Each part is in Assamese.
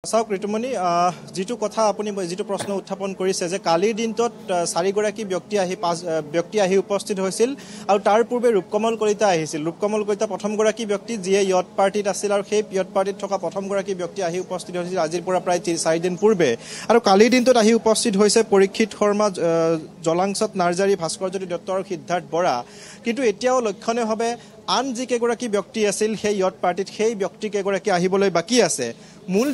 চাওক ঋতুমণি যেটো কথা আপুনি যেটো প্ৰশ্ন উত্থাপন কৰিছে যে কালিৰ দিনটোত চাৰিগৰাকী ব্যক্তি আহি উপস্থিত হৈছিল আৰু তাৰ পূৰ্বে ৰূপকমল কলিতা আহিছিল। ৰূপকমল কলিতা প্ৰথমগৰাকী ব্যক্তি যিয়ে ইয়ত পাৰ্টিত আছিল আৰু সেই ইয়ত পাৰ্টিত থকা প্ৰথমগৰাকী ব্যক্তি আহি উপস্থিত হৈছিল আজিৰ পৰা প্ৰায় 4 দিন পূৰ্বে। আৰু কালিৰ দিনটোত আহি উপস্থিত হৈছে পৰীক্ষিত শৰ্মা, জলাংশত নাৰ্জাৰী, ভাস্কৰজ্যোতি দত্ত আৰু সিদ্ধাৰ্থ বৰা। কিন্তু এতিয়াও লক্ষণীয়ভাৱে আন যিকেইগৰাকী ব্যক্তি আছিল সেই ইয়ত পাৰ্টিত সেই ব্যক্তিকেইগৰাকী আহিবলৈ বাকী আছে। মূল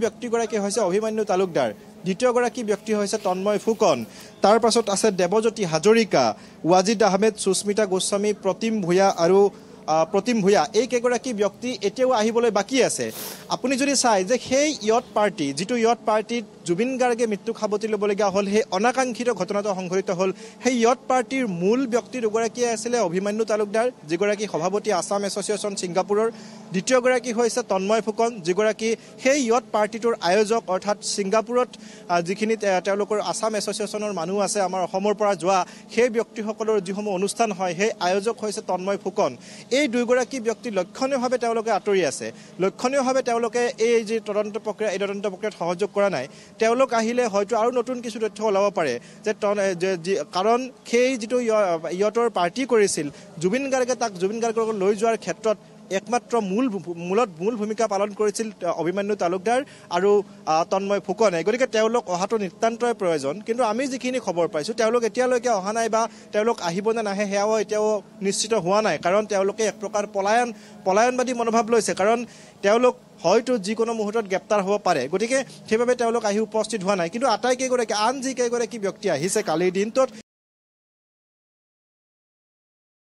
ব্যক্তিগৰাকী হৈছে অভিমন্যু তালুকদাৰ, দ্বিতীয়গৰাকী ব্যক্তি হৈছে তন্ময় ফুকন, তাৰ পাছত আছে দেৱজ্যোতি হাজৰিকা, ৱাজিদ আহমেদ, সুস্মিতা গোস্বামী, প্ৰতিম ভূঞা এই কেইগৰাকী ব্যক্তি এতিয়াও আহিবলৈ বাকী আছে। আপুনি যদি চাই যে সেই ইয়ত পাৰ্টি যিটো ইয়ত পাৰ্টিত জুবিন গাৰ্গে মৃত্যুক সাৱটি ল'বলগীয়া হ'ল, সেই অনাকাংক্ষিত ঘটনাটো সংঘটিত হ'ল, সেই ইয়ত পাৰ্টিৰ মূল ব্যক্তি দুগৰাকীয়ে আছিলে অভিমন্যু তালুকদাৰ, যিগৰাকী সভাপতি আছাম এছ'চিয়েশ্যন ছিংগাপুৰৰ, দ্বিতীয়গৰাকী হৈছে তন্ময় ফুকন, যিগৰাকী সেই ইয়ত পাৰ্টিটোৰ আয়োজক, অৰ্থাৎ ছিংগাপুৰত যিখিনি তেওঁলোকৰ আছাম এছ'চিয়েশ্যনৰ মানুহ আছে আমাৰ অসমৰ পৰা যোৱা সেই ব্যক্তিসকলৰ যিসমূহ অনুষ্ঠান হয় সেই আয়োজক হৈছে তন্ময় ফুকন। এই দুয়োগৰাকী ব্যক্তি লক্ষণীয়ভাৱে তেওঁলোকে আঁতৰি আছে। লক্ষণীয়ভাৱে তেওঁলোকে এই যি তদন্ত প্ৰক্ৰিয়াত সহযোগ কৰা নাই। তেওঁলোক আহিলে হয়তো আৰু নতুন কিছু তথ্য ওলাব পাৰে যে কাৰণ সেই যিটো ইয়তৰ পাৰ্টি কৰিছিল জুবিন গাৰ্গক লৈ যোৱাৰ ক্ষেত্ৰত একমাত্ৰ মূল ভূমিকা পালন কৰিছিল অভিমন্যু তালুকদাৰ আৰু তন্ময় ফুকনে। গতিকে তেওঁলোক অহাটো নিতান্তই প্ৰয়োজন। কিন্তু আমি যিখিনি খবৰ পাইছোঁ তেওঁলোক এতিয়ালৈকে অহা নাই বা তেওঁলোক আহিব নে নাহে সেয়াও এতিয়াও নিশ্চিত হোৱা নাই। কাৰণ তেওঁলোকে এক প্ৰকাৰ পলায়নবাদী মনোভাৱ লৈছে। কাৰণ তেওঁলোক হয়তো যিকোনো মুহূৰ্তত গ্ৰেপ্তাৰ হ'ব পাৰে। গতিকে সেইবাবে তেওঁলোক আহি উপস্থিত হোৱা নাই। কিন্তু আন যিকেইগৰাকী ব্যক্তি আহিছে কালিৰ দিনটোত